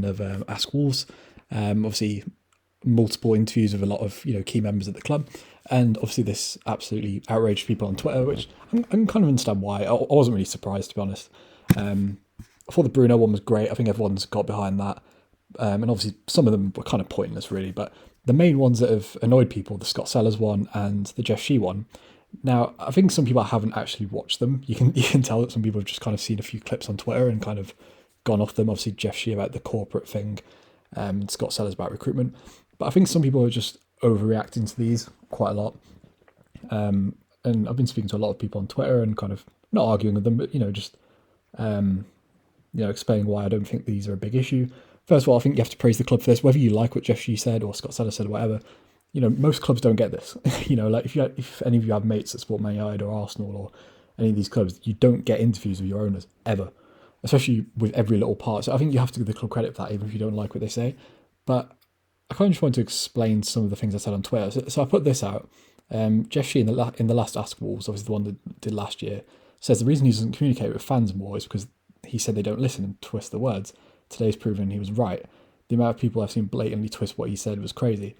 of Ask Wolves. Obviously, multiple interviews with a lot of key members of the club, and obviously this absolutely outraged people on Twitter, which I can kind of understand why. I wasn't really surprised, to be honest. I thought the Bruno one was great. I think everyone's got behind that, and obviously some of them were kind of pointless, really. But the main ones that have annoyed people, the Scott Sellers one and the Jeff Shee one. Now, I think some people haven't actually watched them. You can tell that some people have just kind of seen a few clips on Twitter and kind of gone off them. Obviously, Jeff Shee about the corporate thing, Scott Sellers about recruitment. But I think some people are just overreacting to these quite a lot. And I've been speaking to a lot of people on Twitter and kind of not arguing with them, but just explaining why I don't think these are a big issue. First of all, I think you have to praise the club for this, whether you like what Jeff Shee said or Scott Sellers said or whatever. Most clubs don't get this. Like if any of you have mates that support Man United or Arsenal or any of these clubs, you don't get interviews with your owners ever, especially with every little part. So I think you have to give the club credit for that, even if you don't like what they say. But I kind of just want to explain some of the things I said on Twitter. So I put this out. Jeff Shee in the last Ask Wolves, obviously the one that did last year, says the reason he doesn't communicate with fans more is because he said they don't listen and twist the words. Today's proven he was right. The amount of people I've seen blatantly twist what he said was crazy.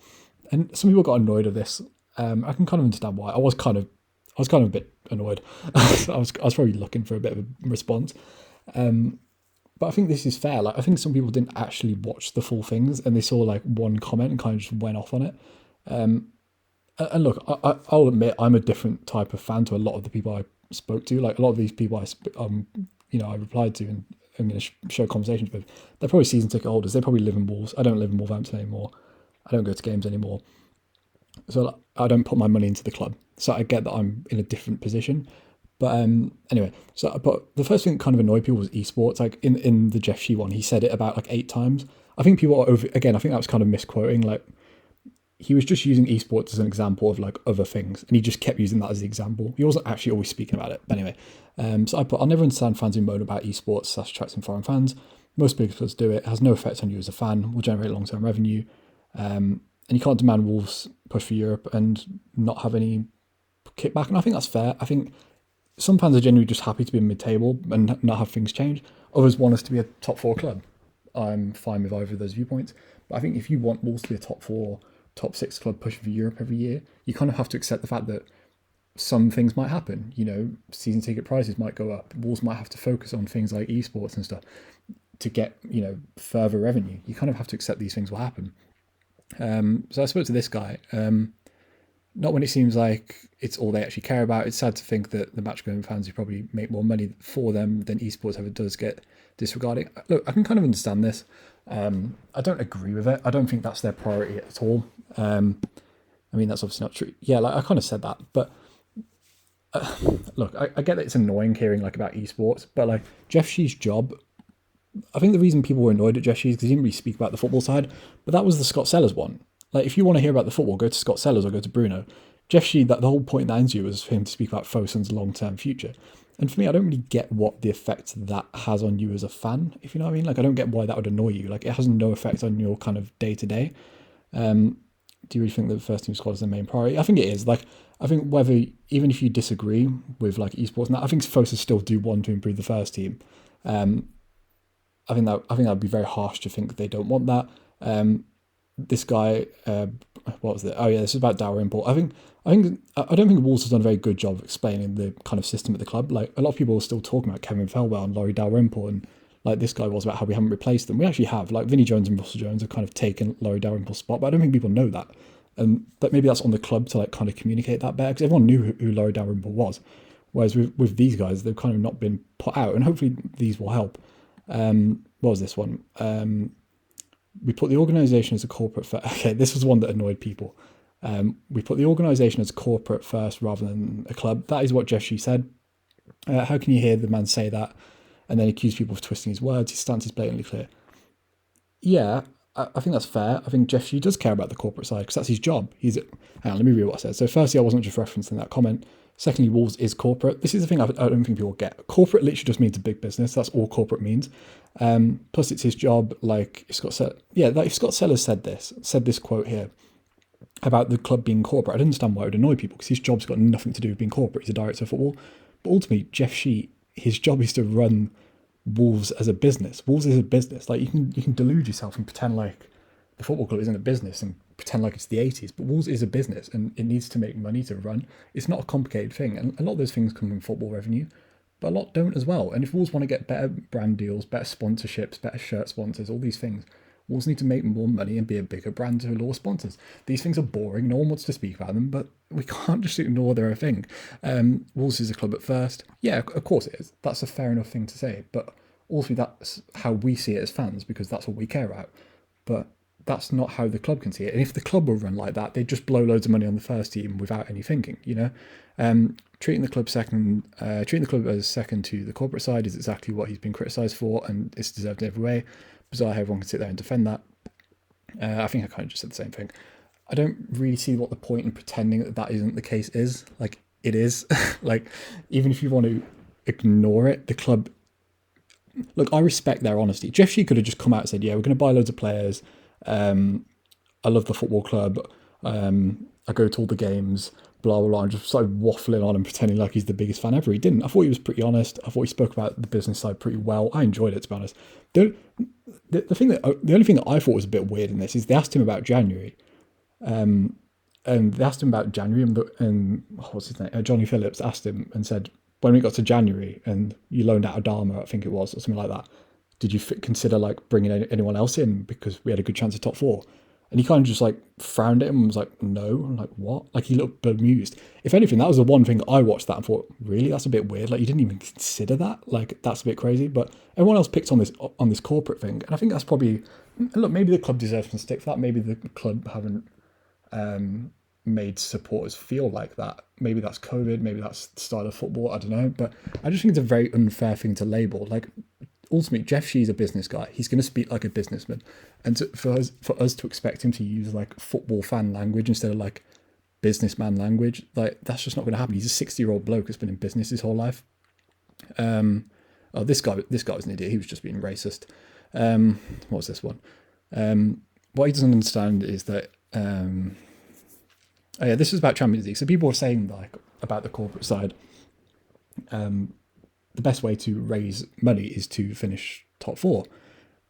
And some people got annoyed of this. I can kind of understand why. I was kind of a bit annoyed. I was probably looking for a bit of a response. But I think this is fair. Like, I think some people didn't actually watch the full things and they saw like one comment and kind of just went off on it. And look, I'll admit I'm a different type of fan to a lot of the people I spoke to. Like a lot of these people I replied to and I'm going to show conversations with, they're probably season ticket holders. They probably live in Wolves. I don't live in Wolverhampton anymore. I don't go to games anymore. So I don't put my money into the club. So I get that I'm in a different position. But anyway, but the first thing that kind of annoyed people was esports. Like in the Jeff Shee one, he said it about like 8 times. I think people are over, again, I think that was kind of misquoting. Like he was just using esports as an example of like other things. And he just kept using that as the example. He wasn't actually always speaking about it. But anyway, so I put, I'll never understand fans who moan about esports / attracting foreign fans. Most big clubs do it. It has no effect on you as a fan, will generate long-term revenue. And you can't demand Wolves push for Europe and not have any kickback. And I think that's fair. I think some fans are genuinely just happy to be in mid-table and not have things change. Others want us to be a top 4 club. I'm fine with either of those viewpoints. But I think if you want Wolves to be a top 4, top 6 club pushing for Europe every year, you kind of have to accept the fact that some things might happen. Season ticket prices might go up. Wolves might have to focus on things like esports and stuff to get, further revenue. You kind of have to accept these things will happen. So I spoke to this guy, not when it seems like it's all they actually care about. It's sad to think that the match-going fans who probably make more money for them than esports ever does get disregarded. Look, I can kind of understand this. I don't agree with it. I don't think that's their priority at all. That's obviously not true. Yeah, like I kind of said that, but look, I get that it's annoying hearing like about esports, but like Jeff Shee's job, I think the reason people were annoyed at Jeff Shee is because he didn't really speak about the football side, but that was the Scott Sellers one. Like, if you want to hear about the football, go to Scott Sellers or go to Bruno. Jeff Shee, the whole point of that interview was for him to speak about Fosun's long-term future. And for me, I don't really get what the effect that has on you as a fan, if you know what I mean. Like, I don't get why that would annoy you. Like, it has no effect on your kind of day-to-day. Do you really think that the first team squad is the main priority? I think it is. Like, I think even if you disagree with like esports and that, I think Fosun still do want to improve the first team. I think that would be very harsh to think they don't want that. This guy, what was it? Oh yeah, this is about Dower import. I don't think Wolves has done a very good job of explaining the kind of system at the club. Like a lot of people are still talking about Kevin Felwell and Laurie Dalrymple, and like this guy was about how we haven't replaced them. We actually have. Like Vinnie Jones and Russell Jones have kind of taken Laurie Dalrymple's spot, but I don't think people know that. But maybe that's on the club to like kind of communicate that better, because everyone knew who Laurie Dalrymple was. Whereas with these guys, they've kind of not been put out, and hopefully these will help. What was this one? We put the organisation as a corporate first. Okay, this was one that annoyed people. We put the organisation as corporate first rather than a club. That is what Jeff Shee said. How can you hear the man say that and then accuse people of twisting his words? His stance is blatantly clear. Yeah, I think that's fair. I think Jeff Shee does care about the corporate side because that's his job. Hang on, let me read what I said. So firstly, I wasn't just referencing that comment. Secondly, Wolves is corporate. This is the thing I don't think people get. Corporate literally just means a big business. That's all corporate means. Plus, it's his job. Like Scott said, like if Scott Sellers said this quote here about the club being corporate, I don't understand why it would annoy people because his job's got nothing to do with being corporate. He's a director of football. But ultimately, Jeff Shee, his job is to run Wolves as a business. Wolves is a business. Like you can delude yourself and pretend like the football club isn't a business and pretend like it's the 80s. But Wolves is a business and it needs to make money to run. It's not a complicated thing. And a lot of those things come from football revenue, but a lot don't as well. And if Wolves want to get better brand deals, better sponsorships, better shirt sponsors, all these things, Wolves need to make more money and be a bigger brand to lure sponsors. These things are boring. No one wants to speak about them, but we can't just ignore they're a thing. Wolves is a club at first. Yeah, of course it is. That's a fair enough thing to say. But also that's how we see it as fans because that's what we care about. But that's not how the club can see it. And if the club were run like that, they'd just blow loads of money on the first team without any thinking, you know? Treating the club as second to the corporate side is exactly what he's been criticised for, and it's deserved in every way. Bizarre how everyone can sit there and defend that. I think I kind of just said the same thing. I don't really see what the point in pretending that that isn't the case is. Like, it is. Like, even if you want to ignore it, the club... Look, I respect their honesty. Jeff Shee could have just come out and said, yeah, we're going to buy loads of players. I love the football club. I go to all the games, blah, blah, blah, and just started waffling on and pretending like he's the biggest fan ever. He didn't. I thought he was pretty honest. I thought he spoke about the business side pretty well. I enjoyed it, to be honest. The only thing that I thought was a bit weird in this is they asked him about January. And they asked him about January, and what's his name? Johnny Phillips asked him and said, when we got to January and you loaned out Adama, I think it was, or something like that, did you consider like bringing anyone else in because we had a good chance of top four? And he kind of just like frowned at him and was like, no. I'm like, what? Like he looked bemused. If anything, that was the one thing I watched that and thought, really? That's a bit weird. Like you didn't even consider that. Like that's a bit crazy. But everyone else picked on this corporate thing. And I think that's probably, look, maybe the club deserves some stick for that. Maybe the club haven't made supporters feel like that. Maybe that's COVID. Maybe that's the style of football. I don't know. But I just think it's a very unfair thing to label. Like ultimately, Jeff Shee's a business guy. He's going to speak like a businessman. And for us to expect him to use like football fan language instead of like businessman language, like that's just not going to happen. He's a 60-year-old bloke that's been in business his whole life. This guy was an idiot. He was just being racist. What was this one? What he doesn't understand is that this is about Champions League. So people were saying like about the corporate side, the best way to raise money is to finish top four,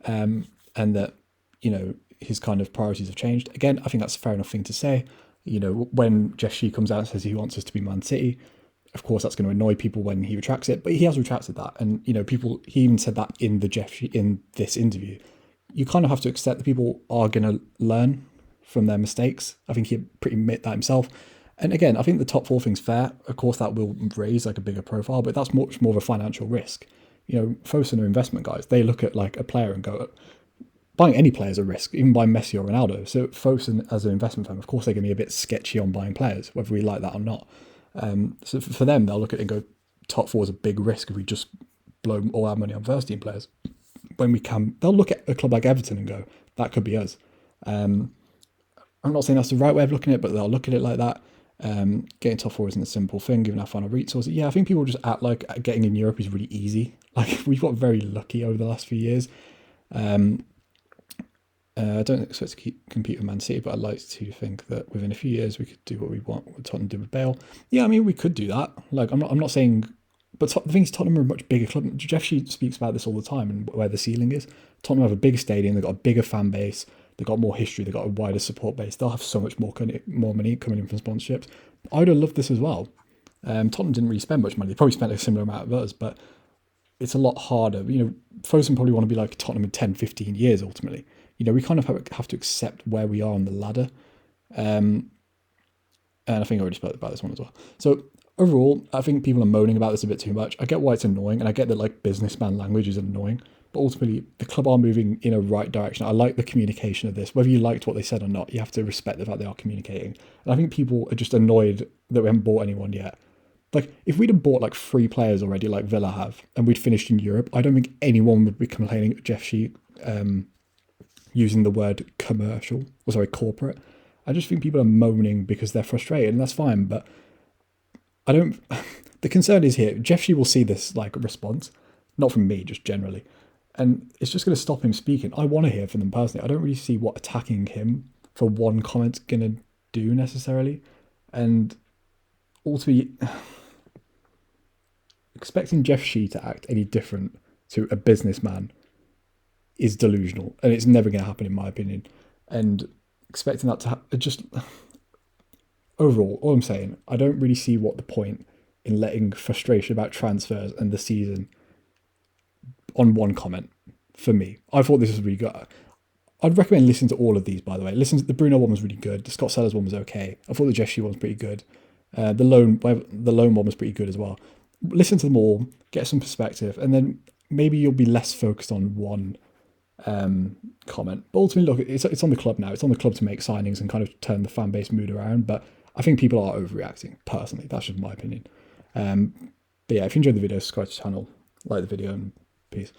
and that, you know, his kind of priorities have changed. Again, I think that's a fair enough thing to say. You know, when Jeff Shee comes out and says he wants us to be Man City, of course that's going to annoy people when he retracts it, but he has retracted that. And, you know, he even said that in in this interview. You kind of have to accept that people are going to learn from their mistakes. I think he pretty admit that himself. And again, I think the top four thing's fair. Of course, that will raise like a bigger profile, but that's much more of a financial risk. You know, Fosun are investment guys. They look at like a player and go, buying any player is a risk, even buying Messi or Ronaldo. So Fosun, as an investment firm, of course they're going to be a bit sketchy on buying players, whether we like that or not. So for them, they'll look at it and go, top four is a big risk if we just blow all our money on first team players. When we can, they'll look at a club like Everton and go, that could be us. I'm not saying that's the right way of looking at it, but they'll look at it like that. Getting top four isn't a simple thing, given our final resources. Yeah, I think people just act like getting in Europe is really easy. Like we've got very lucky over the last few years. I don't expect to compete with Man City, but I'd like to think that within a few years we could do what we want, what Tottenham did with Bale. Yeah, I mean, we could do that. Like, I'm not saying, but the thing is, Tottenham are a much bigger club. Jeff Shee speaks about this all the time and where the ceiling is. Tottenham have a bigger stadium, they've got a bigger fan base, they've got more history, they've got a wider support base. They'll have so much more money coming in from sponsorships. I would have loved this as well. Tottenham didn't really spend much money. They probably spent a similar amount of us, but it's a lot harder. You know, Fosun probably want to be like Tottenham in 10, 15 years ultimately. You know, we kind of have to accept where we are on the ladder. And I think I already spoke about this one as well. So overall, I think people are moaning about this a bit too much. I get why it's annoying, and I get that like businessman language is annoying, but ultimately the club are moving in a right direction. I like the communication of this. Whether you liked what they said or not, you have to respect the fact they are communicating. And I think people are just annoyed that we haven't bought anyone yet. Like, if we'd have bought like 3 players already, like Villa have, and we'd finished in Europe, I don't think anyone would be complaining at Jeff Shee using the word corporate. I just think people are moaning because they're frustrated, and that's fine. But I don't. The concern is here. Jeff Shee will see this like response, not from me, just generally, and it's just going to stop him speaking. I want to hear from them personally. I don't really see what attacking him for one comment's going to do necessarily, and ultimately expecting Jeff Shee to act any different to a businessman is delusional, and it's never going to happen in my opinion. And expecting that to just overall, all I'm saying, I don't really see what the point in letting frustration about transfers and the season on one comment. For me, I thought this was really good. I'd recommend listening to all of these, by the way. Listen to the Bruno one was really good. The Scott Sellers one was okay. I thought the Jesse one was pretty good. The loan one was pretty good as well. Listen to them all, get some perspective, and then maybe you'll be less focused on one comment. But ultimately, look, it's on the club now. It's on the club to make signings and kind of turn the fan base mood around. But I think people are overreacting, personally. That's just my opinion. But yeah, if you enjoyed the video, subscribe to the channel, like the video, and peace.